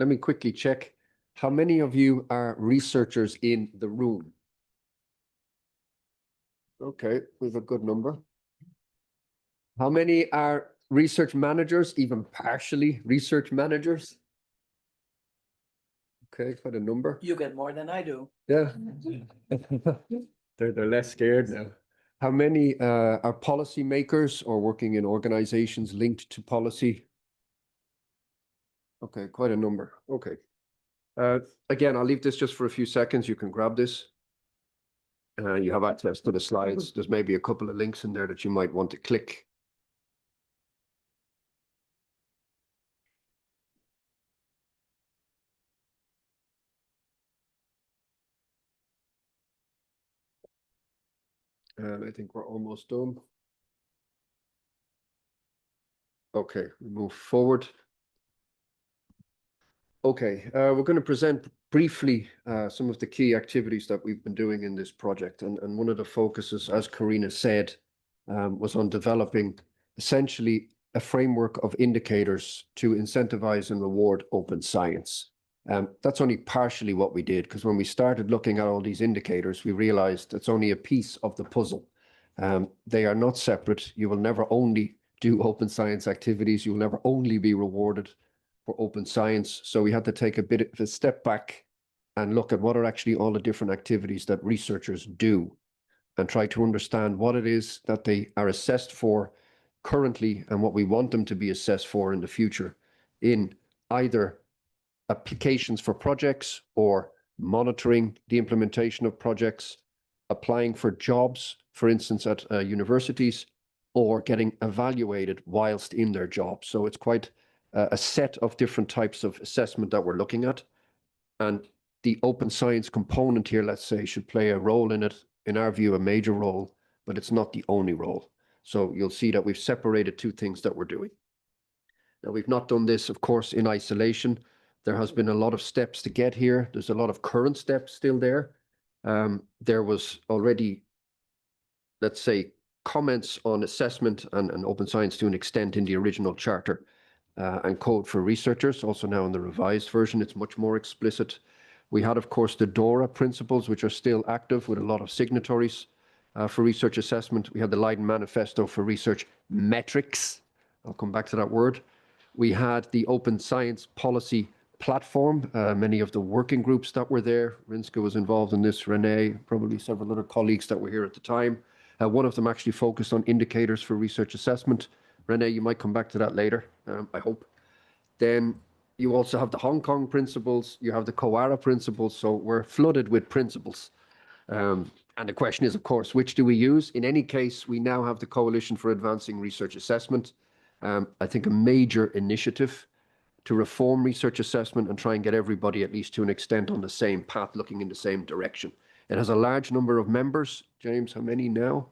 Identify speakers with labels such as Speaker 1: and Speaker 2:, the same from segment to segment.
Speaker 1: Let me quickly check. How many of you are researchers in the room? Okay, we have a good number. How many are research managers, even partially research managers? Okay, quite a number.
Speaker 2: You get more than I do.
Speaker 1: Yeah. They're less scared now. How many are policy makers or working in organizations linked to policy? Okay, quite a number. Okay. Again, I'll leave this just for a few seconds. You can grab this. You have access to the slides. There's maybe a couple of links in there that you might want to click. And I think we're almost done. Okay, we move forward. Okay, we're going to present briefly some of the key activities that we've been doing in this project. And one of the focuses, as Karina said, was on developing essentially a framework of indicators to incentivize and reward open science. That's only partially what we did, because when we started looking at all these indicators, we realized it's only a piece of the puzzle. They are not separate. You will never only do open science activities. You will never only be rewarded for open science. So we had to take a bit of a step back and look at what are actually all the different activities that researchers do and try to understand what it is that they are assessed for currently and what we want them to be assessed for in the future in either applications for projects or monitoring the implementation of projects, applying for jobs, for instance, at universities, or getting evaluated whilst in their job. So it's quite a set of different types of assessment that we're looking at. And the open science component here, let's say, should play a role in it, in our view, a major role, but it's not the only role. So you'll see that we've separated two things that we're doing. Now, we've not done this, of course, in isolation. There has been a lot of steps to get here. There's a lot of current steps still there. There was already, let's say, comments on assessment and open science to an extent in the original charter and code for researchers. Also now in the revised version, it's much more explicit. We had, of course, the DORA principles, which are still active with a lot of signatories for research assessment. We had the Leiden Manifesto for research metrics. I'll come back to that word. We had the Open Science Policy Platform, many of the working groups that were there. Rinska was involved in this, Renee, probably several other colleagues that were here at the time. One of them actually focused on indicators for research assessment. Renee, you might come back to that later, I hope. Then you also have the Hong Kong principles, you have the COARA principles, so we're flooded with principles. And the question is, of course, which do we use? In any case, we now have the Coalition for Advancing Research Assessment. I think a major initiative to reform research assessment and try and get everybody, at least to an extent, on the same path, looking in the same direction. It has a large number of members. James, how many now?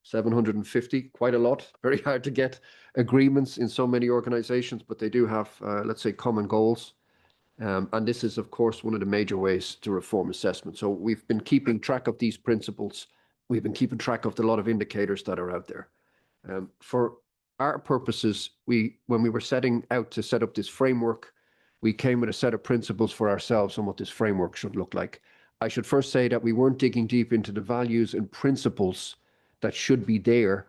Speaker 1: 750, quite a lot. Very hard to get agreements in so many organizations, but they do have, let's say, common goals. And this is, of course, one of the major ways to reform assessment. So we've been keeping track of these principles. We've been keeping track of the lot of indicators that are out there. For our purposes, when we were setting out to set up this framework, we came with a set of principles for ourselves on what this framework should look like. I should first say that we weren't digging deep into the values and principles that should be there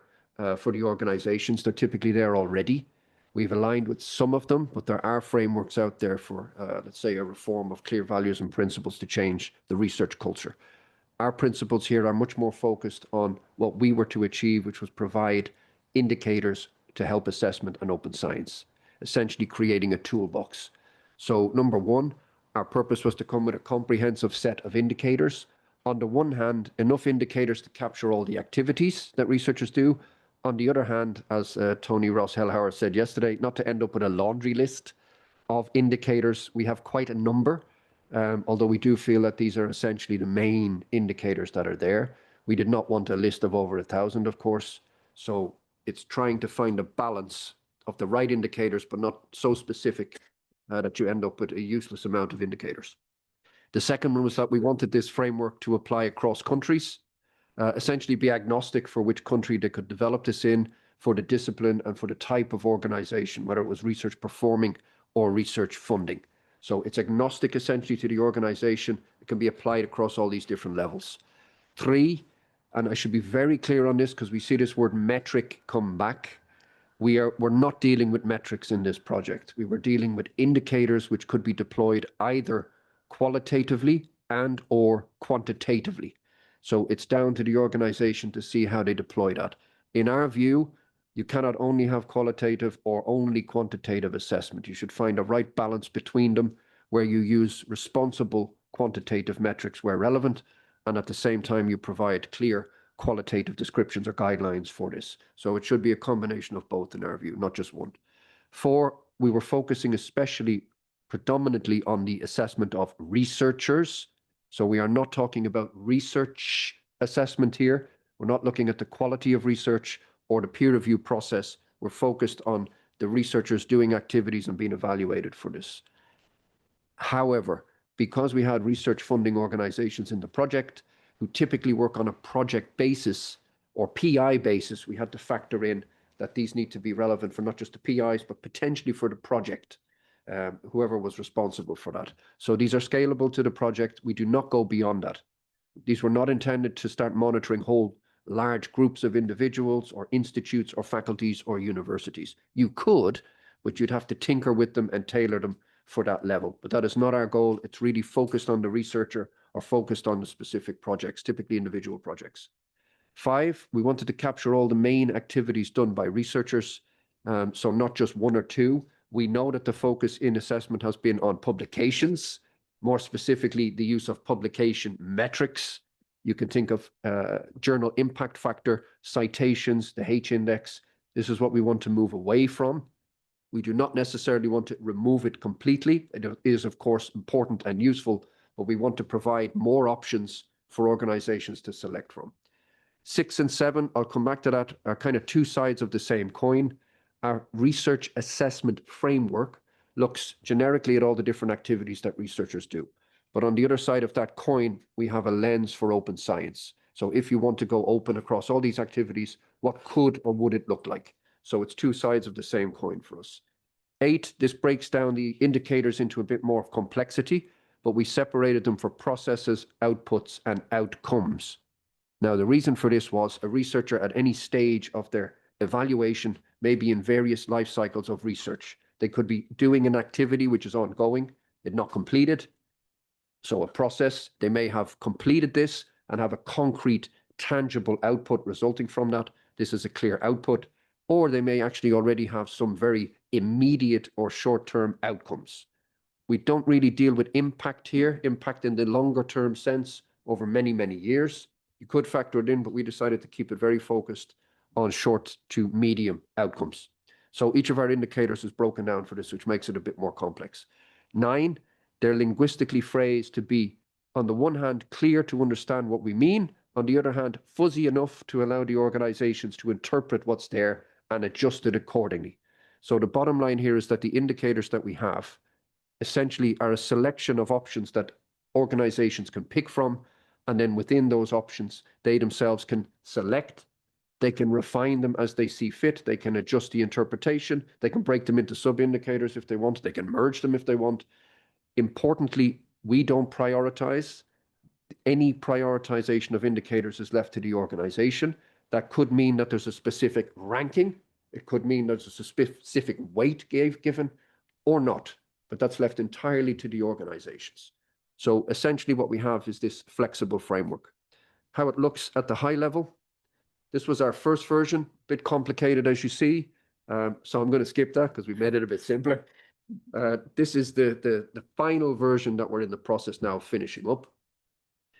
Speaker 1: for the organizations. They're typically there already. We've aligned with some of them, but there are frameworks out there for, let's say, a reform of clear values and principles to change the research culture. Our principles here are much more focused on what we were to achieve, which was provide indicators to help assessment and open science, essentially creating a toolbox. So number one, our purpose was to come with a comprehensive set of indicators. On the one hand, enough indicators to capture all the activities that researchers do. On the other hand, as Tony Ross-Hellhauer said yesterday, not to end up with a laundry list of indicators. We have quite a number, although we do feel that these are essentially the main indicators that are there. We did not want a list of over 1,000, of course. So it's trying to find a balance of the right indicators, but not so specific that you end up with a useless amount of indicators. The second one was that we wanted this framework to apply across countries, essentially be agnostic for which country they could develop this in, for the discipline and for the type of organization, whether it was research performing or research funding. So it's agnostic essentially to the organization. It can be applied across all these different levels. 3, and I should be very clear on this because we see this word metric come back. We're not dealing with metrics in this project. We were dealing with indicators which could be deployed either qualitatively and or quantitatively. So it's down to the organization to see how they deploy that. In our view, you cannot only have qualitative or only quantitative assessment. You should find a right balance between them where you use responsible quantitative metrics where relevant, and at the same time you provide clear qualitative descriptions or guidelines for this. So it should be a combination of both in our view, not just one. 4, we were focusing especially predominantly on the assessment of researchers. So we are not talking about research assessment here. We're not looking at the quality of research or the peer review process. We're focused on the researchers doing activities and being evaluated for this. However, because we had research funding organizations in the project who typically work on a project basis or PI basis, we had to factor in that these need to be relevant for not just the PIs, but potentially for the project, whoever was responsible for that. So these are scalable to the project. We do not go beyond that. These were not intended to start monitoring whole large groups of individuals or institutes or faculties or universities. You could, but you'd have to tinker with them and tailor them for that level. But that is not our goal. It's really focused on the researcher or focused on the specific projects, typically individual projects. 5, we wanted to capture all the main activities done by researchers. So not just 1 or 2. We know that the focus in assessment has been on publications, more specifically the use of publication metrics. You can think of journal impact factor, citations, the H-index. This is what we want to move away from. We do not necessarily want to remove it completely. It is, of course, important and useful, but we want to provide more options for organizations to select from. 6 and 7, I'll come back to that, are kind of 2 sides of the same coin. Our research assessment framework looks generically at all the different activities that researchers do. But on the other side of that coin, we have a lens for open science. So if you want to go open across all these activities, what could or would it look like? So it's 2 sides of the same coin for us. 8, this breaks down the indicators into a bit more of complexity, but we separated them for processes, outputs, and outcomes. Now, the reason for this was a researcher at any stage of their evaluation may be in various life cycles of research. They could be doing an activity which is ongoing, it's not completed. So a process, they may have completed this and have a concrete, tangible output resulting from that. This is a clear output. Or they may actually already have some very immediate or short-term outcomes. We don't really deal with impact here, impact in the longer-term sense over many, many years. You could factor it in, but we decided to keep it very focused on short to medium outcomes. So each of our indicators is broken down for this, which makes it a bit more complex. 9, they're linguistically phrased to be, on the one hand, clear to understand what we mean, on the other hand, fuzzy enough to allow the organizations to interpret what's there and adjust it accordingly. So the bottom line here is that the indicators that we have essentially are a selection of options that organizations can pick from, and then within those options, they themselves can select, they can refine them as they see fit, they can adjust the interpretation, they can break them into sub-indicators if they want, they can merge them if they want. Importantly, we don't prioritize. Any prioritization of indicators is left to the organization. That could mean that there's a specific ranking. It could mean there's a specific weight given or not, but that's left entirely to the organizations. So essentially what we have is this flexible framework. How it looks at the high level. This was our first version, a bit complicated as you see. So I'm going to skip that because we made it a bit simpler. This is the final version that we're in the process now of finishing up.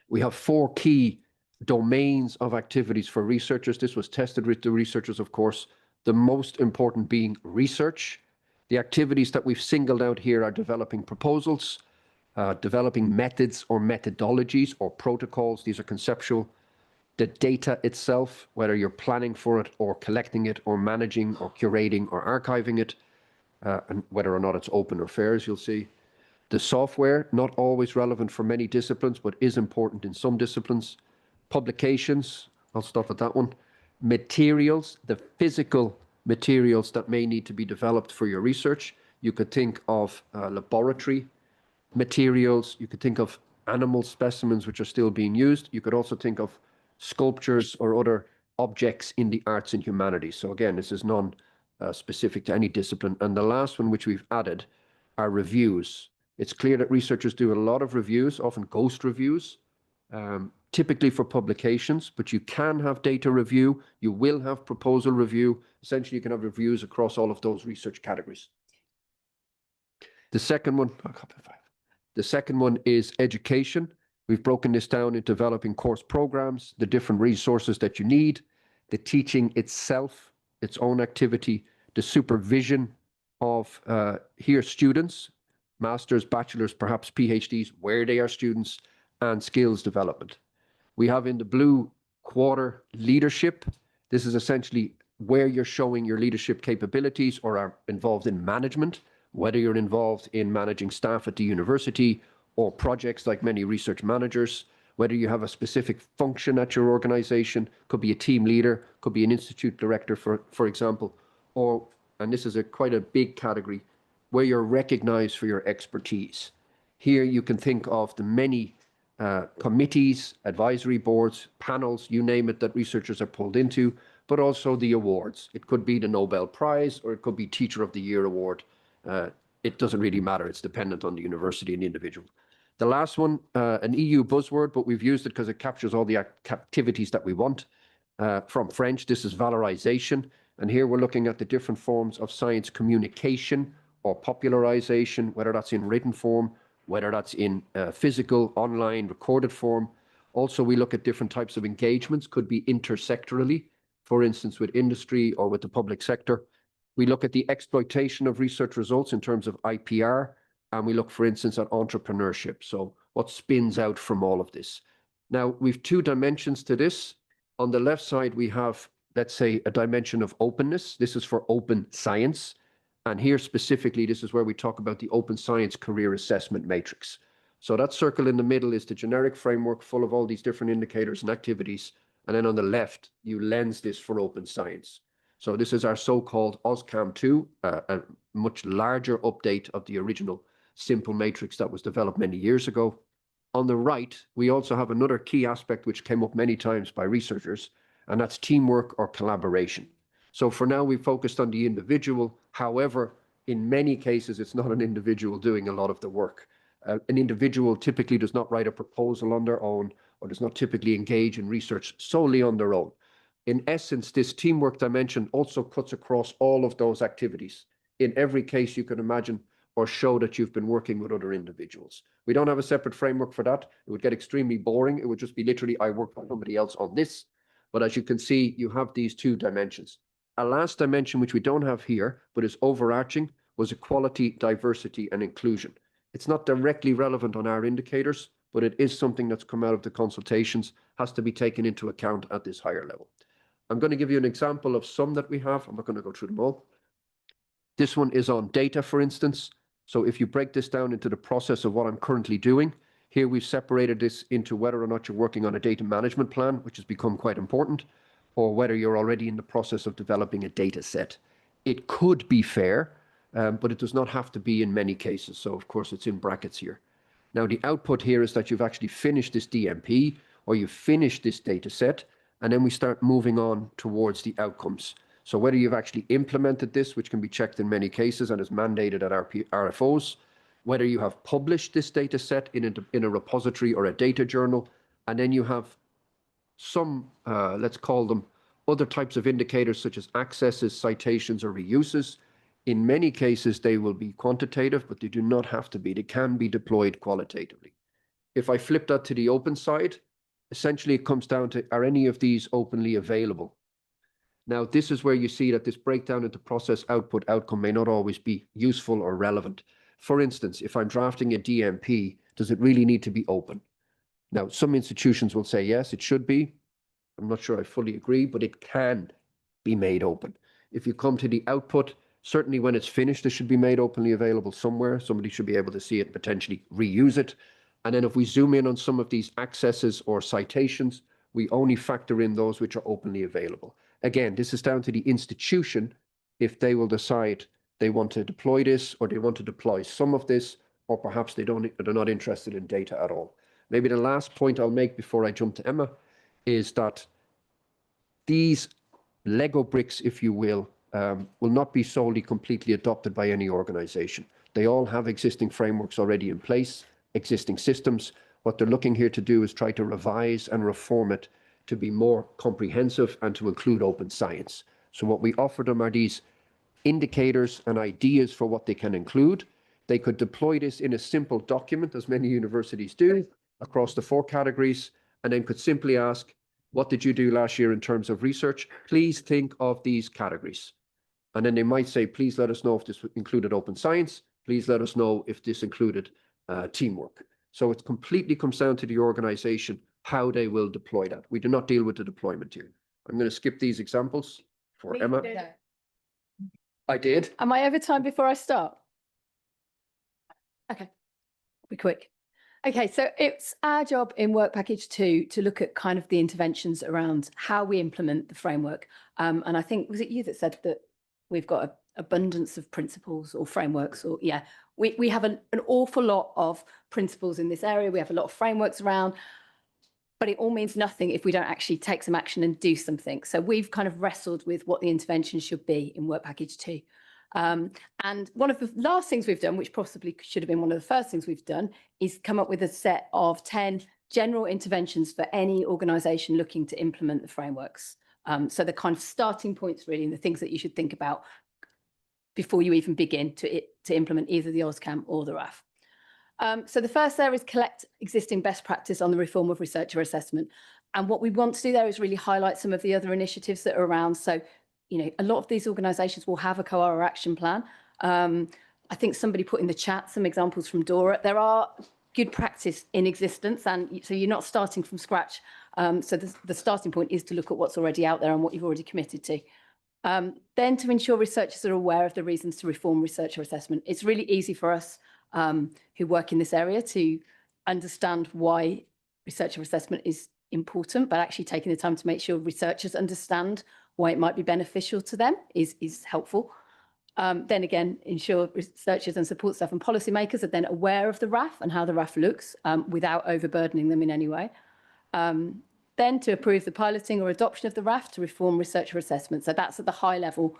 Speaker 1: We have 4 key domains of activities for researchers. This was tested with the researchers, of course, the most important being research. The activities that we've singled out here are developing proposals, developing methods or methodologies or protocols. These are conceptual. The data itself, whether you're planning for it or collecting it or managing or curating or archiving it, and whether or not it's open or fair, as you'll see. The software, not always relevant for many disciplines, but is important in some disciplines. Publications, I'll stop at that one. Materials, the physical materials that may need to be developed for your research. You could think of laboratory materials. You could think of animal specimens which are still being used. You could also think of sculptures or other objects in the arts and humanities. So again, this is non-specific to any discipline. And the last one which we've added are reviews. It's clear that researchers do a lot of reviews, often ghost reviews, typically for publications, but you can have data review, you will have proposal review. Essentially, you can have reviews across all of those research categories. The second one is education. We've broken this down into developing course programs, the different resources that you need, the teaching itself, its own activity, the supervision of here students, masters, bachelors, perhaps PhDs, where they are students, and skills development. We have in the blue quarter leadership. This is essentially where you're showing your leadership capabilities or are involved in management, whether you're involved in managing staff at the university or projects like many research managers, whether you have a specific function at your organization, could be a team leader, could be an institute director, for example, or, and this is quite a big category, where you're recognized for your expertise. Here you can think of the many committees, advisory boards, panels, you name it, that researchers are pulled into, but also the awards. It could be the Nobel Prize or it could be Teacher of the Year award. It doesn't really matter. It's dependent on the university and the individual. The last one, an EU buzzword, but we've used it because it captures all the activities that we want. From French, this is valorization. And here we're looking at the different forms of science communication or popularization, whether that's in written form, whether that's in physical, online, recorded form. Also, we look at different types of engagements, could be intersectorally, for instance, with industry or with the public sector. We look at the exploitation of research results in terms of IPR, and we look, for instance, at entrepreneurship. So what spins out from all of this? Now, we've two dimensions to this. On the left side, we have, let's say, a dimension of openness. This is for open science. And here specifically, this is where we talk about the Open Science Career Assessment Matrix. So that circle in the middle is the generic framework full of all these different indicators and activities. And then on the left, you lens this for open science. So this is our so-called OSCAM2, a much larger update of the original simple matrix that was developed many years ago. On the right, we also have another key aspect which came up many times by researchers, and that's teamwork or collaboration. So for now, we focused on the individual. However, in many cases, it's not an individual doing a lot of the work. An individual typically does not write a proposal on their own or does not typically engage in research solely on their own. In essence, this teamwork dimension also cuts across all of those activities. In every case you can imagine or show that you've been working with other individuals. We don't have a separate framework for that. It would get extremely boring. It would just be literally, I work for somebody else on this. But as you can see, you have these two dimensions. A last dimension, which we don't have here, but is overarching, was equality, diversity, and inclusion. It's not directly relevant on our indicators, but it is something that's come out of the consultations, has to be taken into account at this higher level. I'm going to give you an example of some that we have. I'm not going to go through them all. This one is on data, for instance. So if you break this down into the process of what I'm currently doing, here we've separated this into whether or not you're working on a data management plan, which has become quite important, or whether you're already in the process of developing a data set. It could be fair, but it does not have to be in many cases. So of course it's in brackets here. Now the output here is that you've actually finished this DMP or you've finished this data set, and then we start moving on towards the outcomes. So whether you've actually implemented this, which can be checked in many cases and is mandated at RFOs, whether you have published this data set in a repository or a data journal, and then you have some, let's call them, other types of indicators such as accesses, citations, or reuses. In many cases, they will be quantitative, but they do not have to be. They can be deployed qualitatively. If I flip that to the open side, essentially it comes down to, are any of these openly available? Now, this is where you see that this breakdown into process, output, outcome may not always be useful or relevant. For instance, if I'm drafting a DMP, does it really need to be open? Now, some institutions will say, yes, it should be. I'm not sure I fully agree, but it can be made open. If you come to the output, certainly when it's finished, it should be made openly available somewhere. Somebody should be able to see it, potentially reuse it. And then if we zoom in on some of these accesses or citations, we only factor in those which are openly available. Again, this is down to the institution if they will decide they want to deploy this, or they want to deploy some of this, or perhaps they're not interested in data at all. Maybe the last point I'll make before I jump to Emma is that these Lego bricks, if you will not be solely completely adopted by any organization. They all have existing frameworks already in place, existing systems. What they're looking here to do is try to revise and reform it to be more comprehensive and to include open science. So what we offer them are these indicators and ideas for what they can include. They could deploy this in a simple document, as many universities do, across the 4 categories, and then could simply ask, what did you do last year in terms of research? Please think of these categories. And then they might say, please let us know if this included open science. Please let us know if this included teamwork. So it completely comes down to the organization, how they will deploy that. We do not deal with the deployment here. I'm going to skip these examples for Emma. I did.
Speaker 2: Am I over time before I start? Okay, I'll be quick. Okay, so it's our job in work package 2 to look at kind of the interventions around how we implement the framework. And I think, was it you that said that we've got an abundance of principles or frameworks? Or yeah, we have an awful lot of principles in this area. We have a lot of frameworks around, but it all means nothing if we don't actually take some action and do something. So we've kind of wrestled with what the intervention should be in work package 2. And one of the last things we've done, which possibly should have been one of the first things we've done, is come up with a set of 10 general interventions for any organisation looking to implement the frameworks. So the kind of starting points really, and the things that you should think about before you even begin to implement either the OSCAM or the RAF. So the first there is collect existing best practice on the reform of researcher assessment. And what we want to do there is really highlight some of the other initiatives that are around. So, you know, a lot of these organisations will have a COARA action plan. I think somebody put in the chat some examples from DORA. There are good practice in existence, and so you're not starting from scratch. So the starting point is to look at what's already out there and what you've already committed to. Then to ensure researchers are aware of the reasons to reform researcher assessment. It's really easy for us who work in this area to understand why researcher assessment is important, but actually taking the time to make sure researchers understand why it might be beneficial to them is helpful. Then again, ensure researchers and support staff and policymakers are then aware of the RAF and how the RAF looks without overburdening them in any way. Then to approve the piloting or adoption of the RAF to reform researcher assessment. So that's at the high level.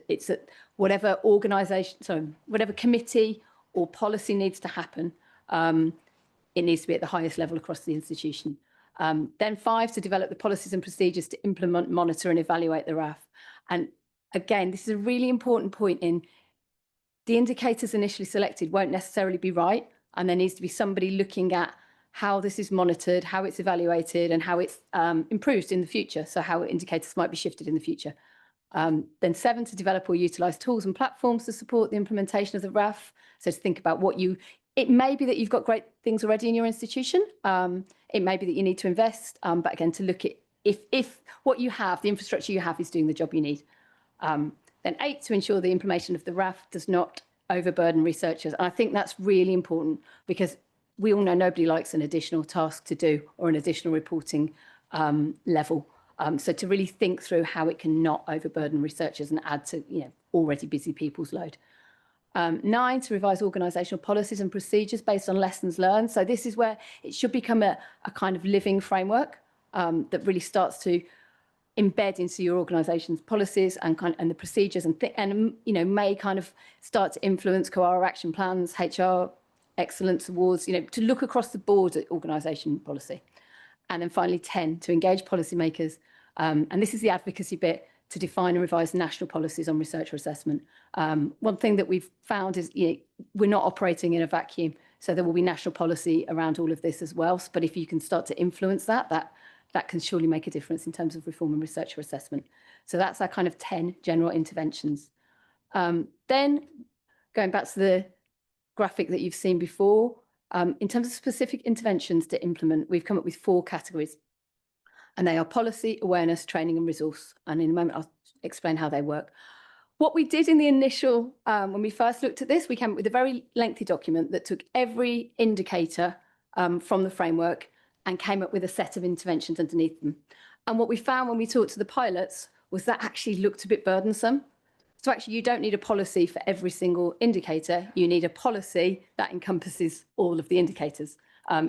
Speaker 2: It's at whatever organisation, so whatever committee or policy needs to happen, it needs to be at the highest level across the institution. Then 5, to develop the policies and procedures to implement, monitor and evaluate the RAF. And again, this is a really important point in the indicators initially selected won't necessarily be right. And there needs to be somebody looking at how this is monitored, how it's evaluated and how it's improved in the future. So how indicators might be shifted in the future. Then 7, to develop or utilise tools and platforms to support the implementation of the RAF. So to think about what it may be that you've got great things already in your institution. It may be that you need to invest, but again, to look at if what you have, the infrastructure you have is doing the job you need. Then 8, to ensure the implementation of the RAF does not overburden researchers. And I think that's really important because we all know nobody likes an additional task to do or an additional reporting level. So to really think through how it can not overburden researchers and add to already busy people's load. 9, to revise organisational policies and procedures based on lessons learned. So this is where it should become a kind of living framework that really starts to embed into your organisation's policies and the procedures and may kind of start to influence COARA action plans, HR excellence awards, to look across the board at organisation policy. And then finally 10, to engage policymakers. And this is the advocacy bit, to define and revise national policies on researcher assessment. One thing that we've found is we're not operating in a vacuum. So there will be national policy around all of this as well. But if you can start to influence that can surely make a difference in terms of reform and researcher assessment. So that's our kind of 10 general interventions. Then going back to the graphic that you've seen before, in terms of specific interventions to implement, we've come up with 4 categories. And they are policy, awareness, training and resource. And in a moment, I'll explain how they work. What we did in the initial, when we first looked at this, we came up with a very lengthy document that took every indicator from the framework and came up with a set of interventions underneath them. And what we found when we talked to the pilots was that actually looked a bit burdensome. So actually, you don't need a policy for every single indicator. You need a policy that encompasses all of the indicators.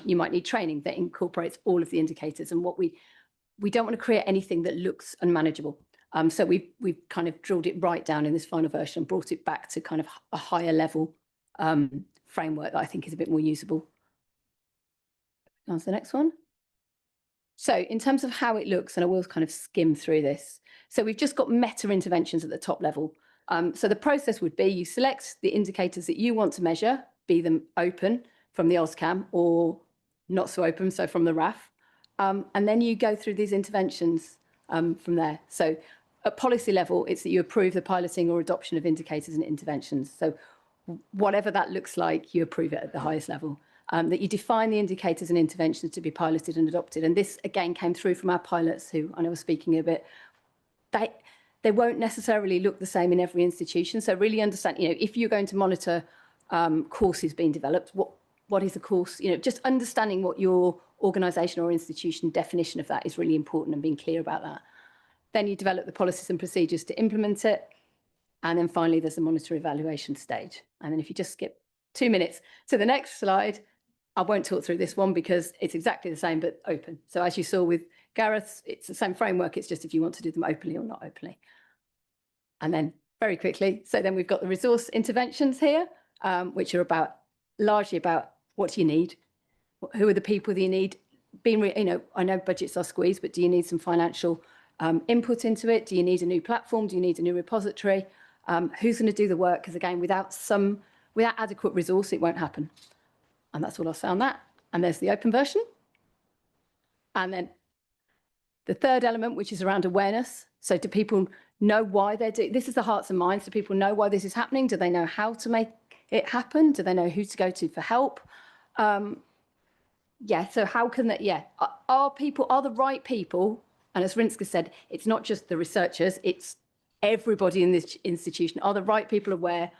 Speaker 2: You might need training that incorporates all of the indicators. And what we don't want to create anything that looks unmanageable. So we've kind of drilled it right down in this final version, brought it back to kind of a higher level framework that I think is a bit more usable. On to the next one. So in terms of how it looks, and I will kind of skim through this. So we've just got meta interventions at the top level. So the process would be you select the indicators that you want to measure, be them open from the OSCAM or not so open, so from the RAF. And then you go through these interventions from there. So at policy level, it's that you approve the piloting or adoption of indicators and interventions. So whatever that looks like, you approve it at the highest level. That you define the indicators and interventions to be piloted and adopted. And this, again, came through from our pilots who I know were speaking a bit. They won't necessarily look the same in every institution. So really understand, if you're going to monitor courses being developed, what is a course? Just understanding what your organisation or institution definition of that is really important and being clear about that. Then you develop the policies and procedures to implement it. And then finally, there's the monitor evaluation stage. And then if you just skip 2 minutes to the next slide, I won't talk through this one because it's exactly the same, but open. So as you saw with Gareth, it's the same framework. It's just if you want to do them openly or not openly. And then very quickly, so then we've got the resource interventions here, which are largely about what do you need? Who are the people that you need? I know budgets are squeezed, but do you need some financial input into it? Do you need a new platform? Do you need a new repository? Who's going to do the work? Because again, without adequate resource, it won't happen. And that's all I'll say on that. And there's the open version. And then the third element, which is around awareness. So do people know why they're doing this? Is the hearts and minds. Do people know why this is happening? Do they know how to make it happen? Do they know who to go to for help? So how can that, are the right people, and as Rinska said, it's not just the researchers, it's everybody in this institution. Are the right people aware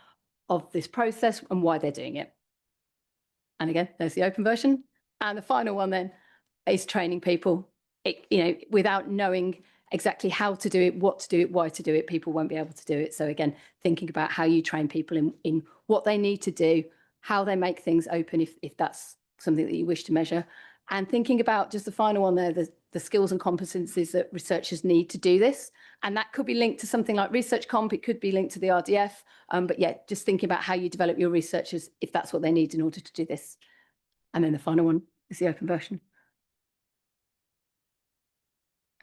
Speaker 2: of this process and why they're doing it? And again, there's the open version. And the final one then is training people. Without knowing exactly how to do it, what to do it, why to do it, people won't be able to do it. So again, thinking about how you train people in what they need to do, how they make things open if that's something that you wish to measure. And thinking about just the final one there, the skills and competencies that researchers need to do this. And that could be linked to something like Research Comp, it could be linked to the RDF. But yeah, just thinking about how you develop your researchers if that's what they need in order to do this. And then the final one is the open version.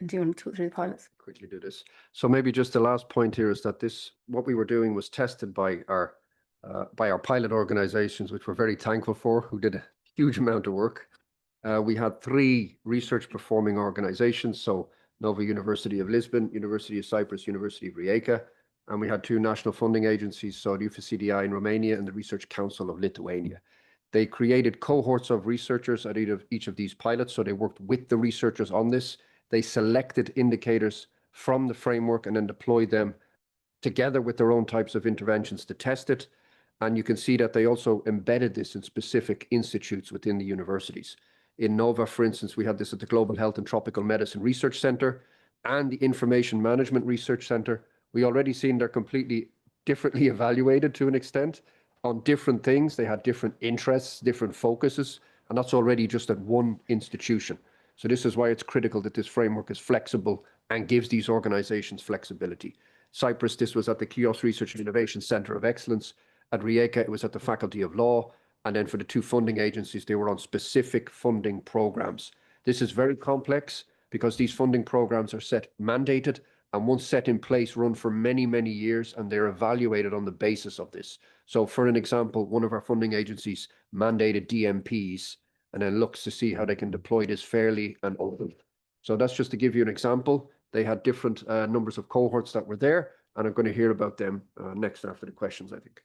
Speaker 2: And do you want to talk through the pilots?
Speaker 1: Quickly do this. So maybe just the last point here is that what we were doing was tested by our pilot organizations, which we're very thankful for, who did a huge amount of work. We had 3 research performing organizations, so Nova University of Lisbon, University of Cyprus, University of Rijeka, and we had 2 national funding agencies, so the UFCDI in Romania and the Research Council of Lithuania. They created cohorts of researchers at each of these pilots, so they worked with the researchers on this. They selected indicators from the framework and then deployed them together with their own types of interventions to test it. And you can see that they also embedded this in specific institutes within the universities. In Nova, for instance, we had this at the Global Health and Tropical Medicine Research Center and the Information Management Research Center. We already seen they're completely differently evaluated to an extent on different things. They had different interests, different focuses, and that's already just at one institution. So this is why it's critical that this framework is flexible and gives these organizations flexibility. Cyprus, this was at the Chios Research and Innovation Center of Excellence. At Rijeka, it was at the Faculty of Law. And then for the 2 funding agencies, they were on specific funding programs. This is very complex because these funding programs are mandated, and once set in place, run for many, many years, and they're evaluated on the basis of this. So for an example, one of our funding agencies mandated DMPs and then looks to see how they can deploy this fairly and open. So that's just to give you an example. They had different numbers of cohorts that were there, and I'm going to hear about them next after the questions, I think.